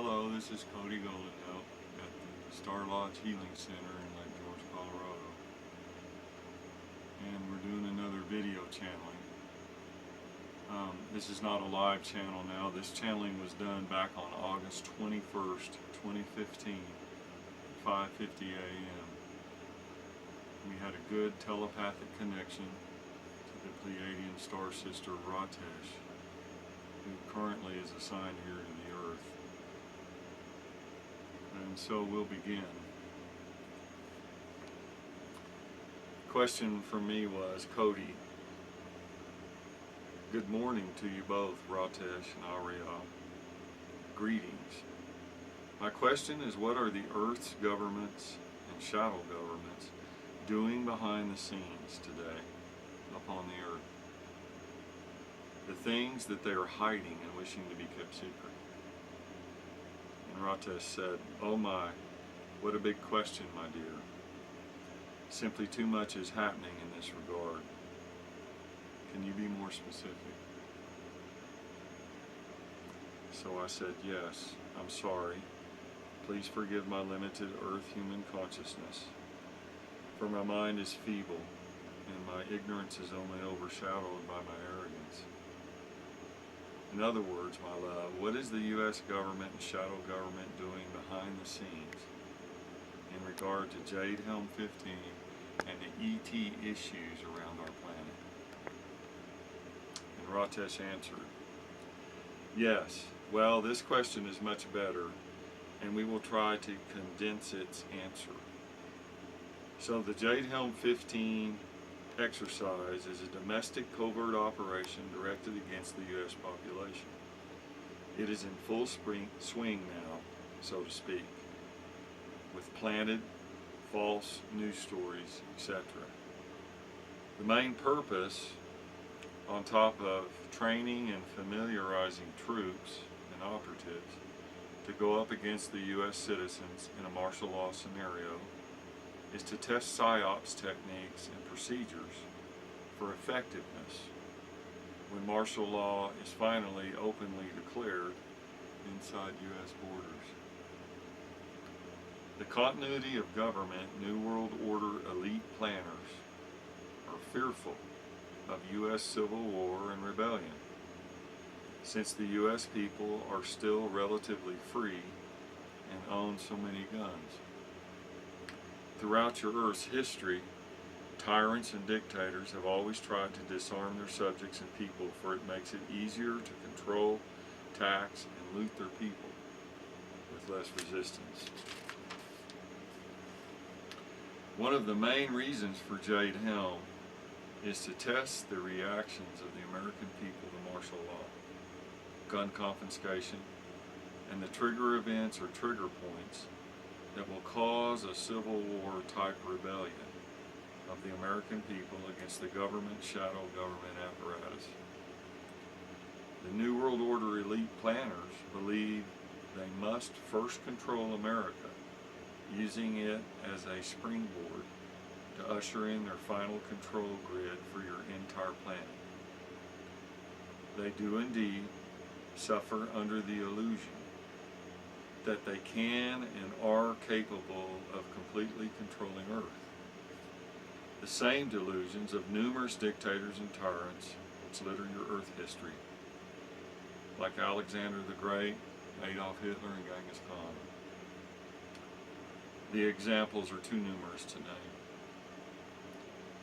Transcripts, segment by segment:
Hello, this is Cody Goldendale at the Star Lodge Healing Center in Lake George, Colorado. And we're doing another video channeling. This is not a live channel now. This channeling was done back on August 21st, 2015, 5:50 a.m. We had a good telepathic connection to the Pleiadian star sister Ratesh, who currently is assigned here to the Earth. And so we'll begin. The question for me was, Cody, good morning to you both, Ratesh and Ariel. Greetings. My question is, what are the Earth's governments and shadow governments doing behind the scenes today upon the Earth? The things that they are hiding and wishing to be kept secret. And Ratesh said, oh my, what a big question, my dear. Simply too much is happening in this regard. Can you be more specific? So I said, yes, I'm sorry. Please forgive my limited earth human consciousness. For my mind is feeble, and my ignorance is only overshadowed by my arrogance. In other words, my love, what is the U.S. government and shadow government doing behind the scenes in regard to Jade Helm 15 and the ET issues around our planet? And Ratesh answered, yes, well, this question is much better, and we will try to condense its answer. So the Jade Helm 15 exercise is a domestic covert operation directed against the U.S. population. It is in full swing now, so to speak, with planted false news stories, etc. The main purpose, on top of training and familiarizing troops and operatives to go up against the U.S. citizens in a martial law scenario, is to test Psy-ops techniques and procedures for effectiveness when martial law is finally openly declared inside U.S. borders. The continuity of government New World Order elite planners are fearful of U.S. civil war and rebellion, since the U.S. people are still relatively free and own so many guns. Throughout your Earth's history, tyrants and dictators have always tried to disarm their subjects and people, for it makes it easier to control, tax, and loot their people with less resistance. One of the main reasons for Jade Helm is to test the reactions of the American people to martial law, gun confiscation, and the trigger events or trigger points that will cause a Civil War type rebellion of the American people against the government, shadow government apparatus. The New World Order elite planners believe they must first control America, using it as a springboard to usher in their final control grid for your entire planet. They do indeed suffer under the illusion that they can and are capable of completely controlling Earth. The same delusions of numerous dictators and tyrants which litter your Earth history, like Alexander the Great, Adolf Hitler, and Genghis Khan. The examples are too numerous to name.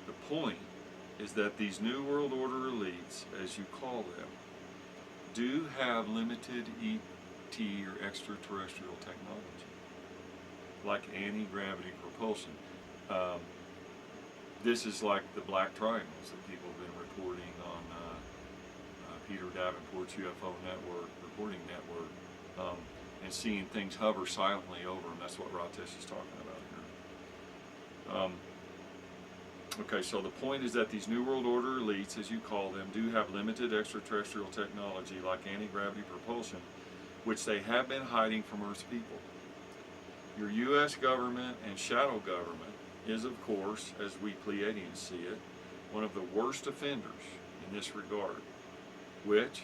The point is that these New World Order elites, as you call them, do have limited ET or extraterrestrial technology, like anti-gravity propulsion. This is like the black triangles that people have been reporting on Peter Davenport's UFO network, reporting network, and seeing things hover silently over them. That's what Ratesh is talking about here. Okay, so the point is that these New World Order elites, as you call them, do have limited extraterrestrial technology like anti-gravity propulsion, which they have been hiding from Earth's people. Your U.S. government and shadow government is, of course, as we Pleiadians see it, one of the worst offenders in this regard, which,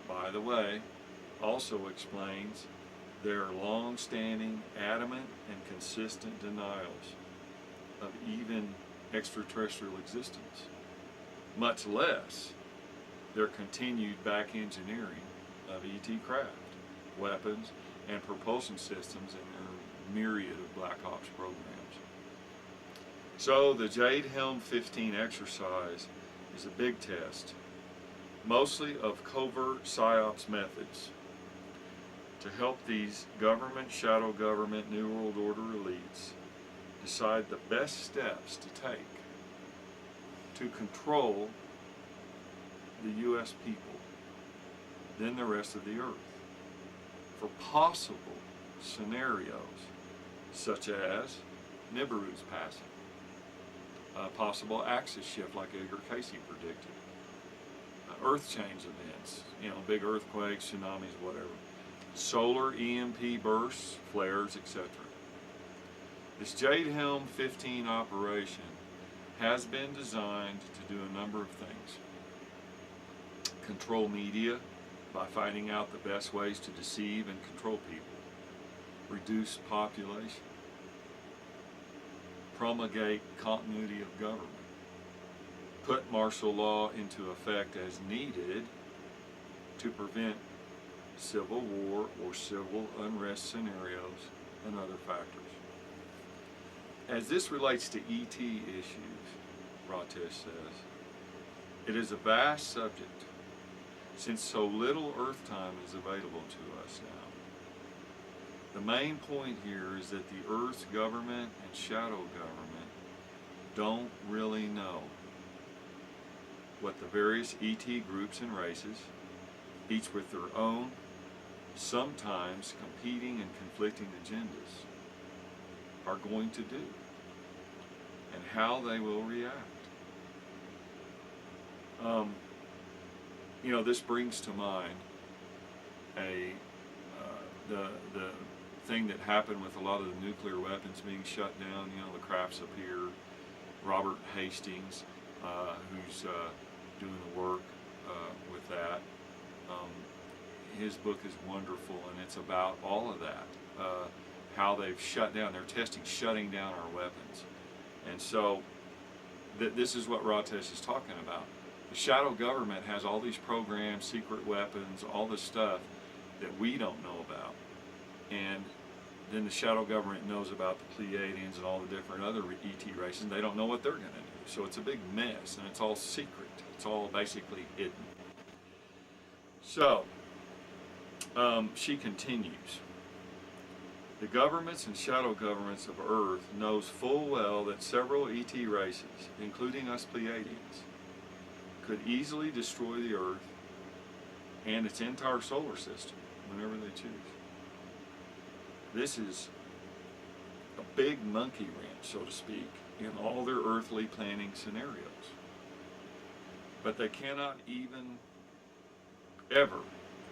by the way, also explains their long-standing, adamant, and consistent denials of even extraterrestrial existence, much less their continued back engineering of ET craft, weapons, and propulsion systems in their myriad of Black Ops programs. So the Jade Helm 15 exercise is a big test, mostly of covert Psy-ops methods, to help these government, shadow government, New World Order elites decide the best steps to take to control the U.S. people, then the rest of the earth, for possible scenarios such as Nibiru's passing, a possible axis shift like Edgar Casey predicted, earth change events, big earthquakes, tsunamis, whatever, solar EMP bursts, flares, etc. This Jade Helm 15 operation has been designed to do a number of things. Control media by finding out the best ways to deceive and control people. Reduce population. Promulgate continuity of government. Put martial law into effect as needed to prevent civil war or civil unrest scenarios and other factors. As this relates to ET issues, Ratesh says, it is a vast subject since so little Earth time is available to us now. The main point here is that the Earth's government and shadow government don't really know what the various ET groups and races, each with their own, sometimes competing and conflicting agendas, are going to do, and how they will react. This brings to mind the thing that happened with a lot of the nuclear weapons being shut down. The crafts up here, Robert Hastings, who's doing the work with that. His book is wonderful, and it's about all of that, how they've shut down, they're testing shutting down our weapons. And so this is what Ratesh is talking about. The shadow government has all these programs, secret weapons, all this stuff that we don't know about. And then the shadow government knows about the Pleiadians and all the different other ET races, and they don't know what they're going to do. So it's a big mess, and it's all secret. It's all basically hidden. So, she continues. The governments and shadow governments of Earth knows full well that several ET races, including us Pleiadians, could easily destroy the Earth and its entire solar system whenever they choose. This is a big monkey wrench, so to speak, in all their earthly planning scenarios. But they cannot even ever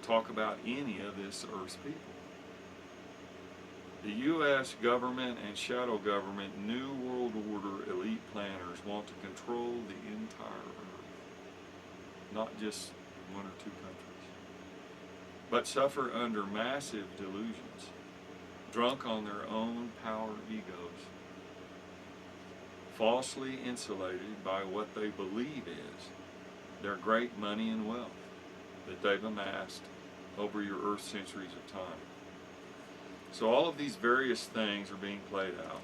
talk about any of this to Earth's people. The U.S. government and shadow government New World Order elite planners want to control the entire Earth, not just one or two countries, but suffer under massive delusions, drunk on their own power egos, falsely insulated by what they believe is their great money and wealth that they've amassed over your Earth centuries of time. So all of these various things are being played out.